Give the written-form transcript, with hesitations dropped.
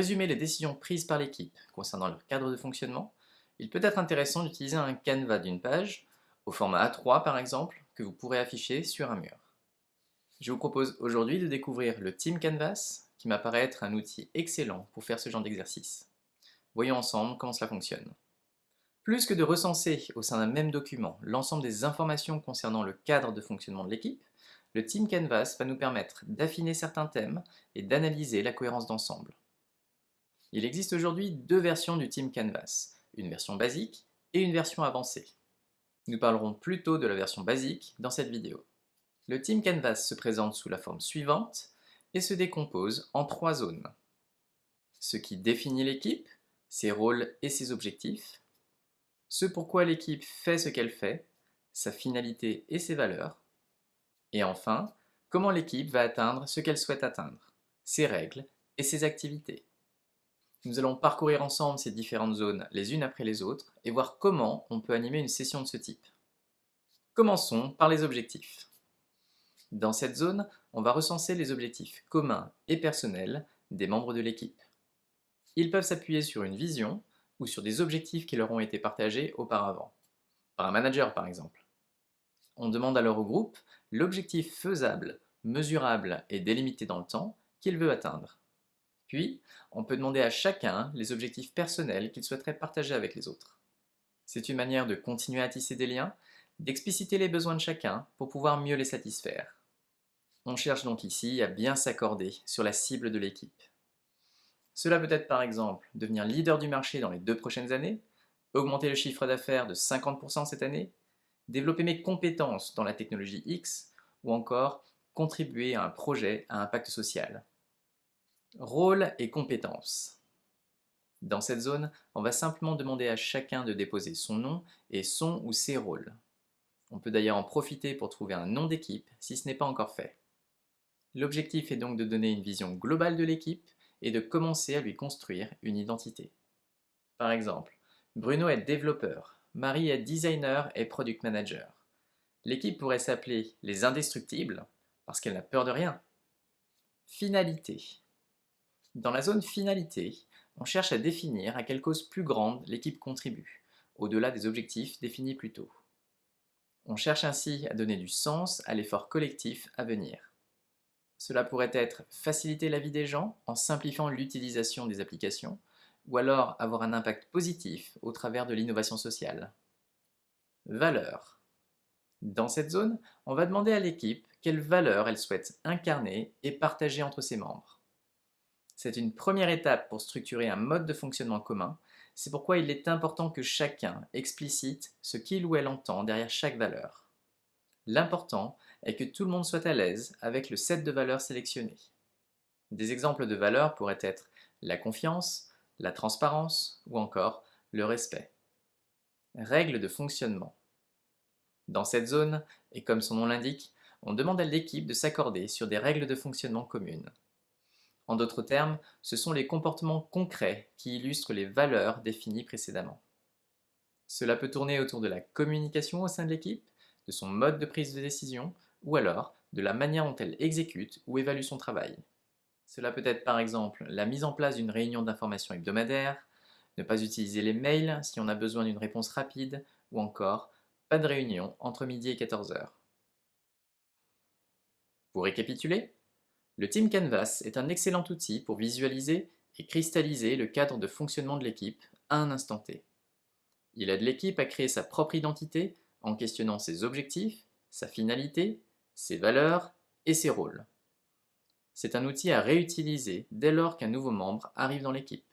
résumer les décisions prises par l'équipe concernant leur cadre de fonctionnement, il peut être intéressant d'utiliser un canevas d'une page, au format A3 par exemple, que vous pourrez afficher sur un mur. Je vous propose aujourd'hui de découvrir le Team Canvas, qui m'apparaît être un outil excellent pour faire ce genre d'exercice. Voyons ensemble comment cela fonctionne. Plus que de recenser au sein d'un même document l'ensemble des informations concernant le cadre de fonctionnement de l'équipe, le Team Canvas va nous permettre d'affiner certains thèmes et d'analyser la cohérence d'ensemble. Il existe aujourd'hui deux versions du Team Canvas, une version basique et une version avancée. Nous parlerons plutôt de la version basique dans cette vidéo. Le Team Canvas se présente sous la forme suivante et se décompose en trois zones. Ce qui définit l'équipe, ses rôles et ses objectifs, ce pourquoi l'équipe fait ce qu'elle fait, sa finalité et ses valeurs, et enfin, comment l'équipe va atteindre ce qu'elle souhaite atteindre, ses règles et ses activités. Nous allons parcourir ensemble ces différentes zones les unes après les autres et voir comment on peut animer une session de ce type. Commençons par les objectifs. Dans cette zone, on va recenser les objectifs communs et personnels des membres de l'équipe. Ils peuvent s'appuyer sur une vision ou sur des objectifs qui leur ont été partagés auparavant, par un manager par exemple. On demande alors au groupe l'objectif faisable, mesurable et délimité dans le temps qu'il veut atteindre. Puis, on peut demander à chacun les objectifs personnels qu'il souhaiterait partager avec les autres. C'est une manière de continuer à tisser des liens, d'expliciter les besoins de chacun pour pouvoir mieux les satisfaire. On cherche donc ici à bien s'accorder sur la cible de l'équipe. Cela peut être par exemple devenir leader du marché dans les 2 prochaines années, augmenter le chiffre d'affaires de 50% cette année, développer mes compétences dans la technologie X ou encore contribuer à un projet à impact social. Rôle et compétences. Dans cette zone, on va simplement demander à chacun de déposer son nom et son ou ses rôles. On peut d'ailleurs en profiter pour trouver un nom d'équipe si ce n'est pas encore fait. L'objectif est donc de donner une vision globale de l'équipe et de commencer à lui construire une identité. Par exemple, Bruno est développeur, Marie est designer et product manager. L'équipe pourrait s'appeler les indestructibles parce qu'elle n'a peur de rien. Finalité. Dans la zone finalité, on cherche à définir à quelle cause plus grande l'équipe contribue, au-delà des objectifs définis plus tôt. On cherche ainsi à donner du sens à l'effort collectif à venir. Cela pourrait être faciliter la vie des gens en simplifiant l'utilisation des applications, ou alors avoir un impact positif au travers de l'innovation sociale. Valeurs. Dans cette zone, on va demander à l'équipe quelles valeurs elle souhaite incarner et partager entre ses membres. C'est une première étape pour structurer un mode de fonctionnement commun, c'est pourquoi il est important que chacun explicite ce qu'il ou elle entend derrière chaque valeur. L'important est que tout le monde soit à l'aise avec le set de valeurs sélectionnées. Des exemples de valeurs pourraient être la confiance, la transparence ou encore le respect. Règles de fonctionnement. Dans cette zone, et comme son nom l'indique, on demande à l'équipe de s'accorder sur des règles de fonctionnement communes. En d'autres termes, ce sont les comportements concrets qui illustrent les valeurs définies précédemment. Cela peut tourner autour de la communication au sein de l'équipe, de son mode de prise de décision, ou alors de la manière dont elle exécute ou évalue son travail. Cela peut être par exemple la mise en place d'une réunion d'information hebdomadaire, ne pas utiliser les mails si on a besoin d'une réponse rapide, ou encore pas de réunion entre midi et 14 heures. Pour récapituler, le Team Canvas est un excellent outil pour visualiser et cristalliser le cadre de fonctionnement de l'équipe à un instant T. Il aide l'équipe à créer sa propre identité en questionnant ses objectifs, sa finalité, ses valeurs et ses rôles. C'est un outil à réutiliser dès lors qu'un nouveau membre arrive dans l'équipe.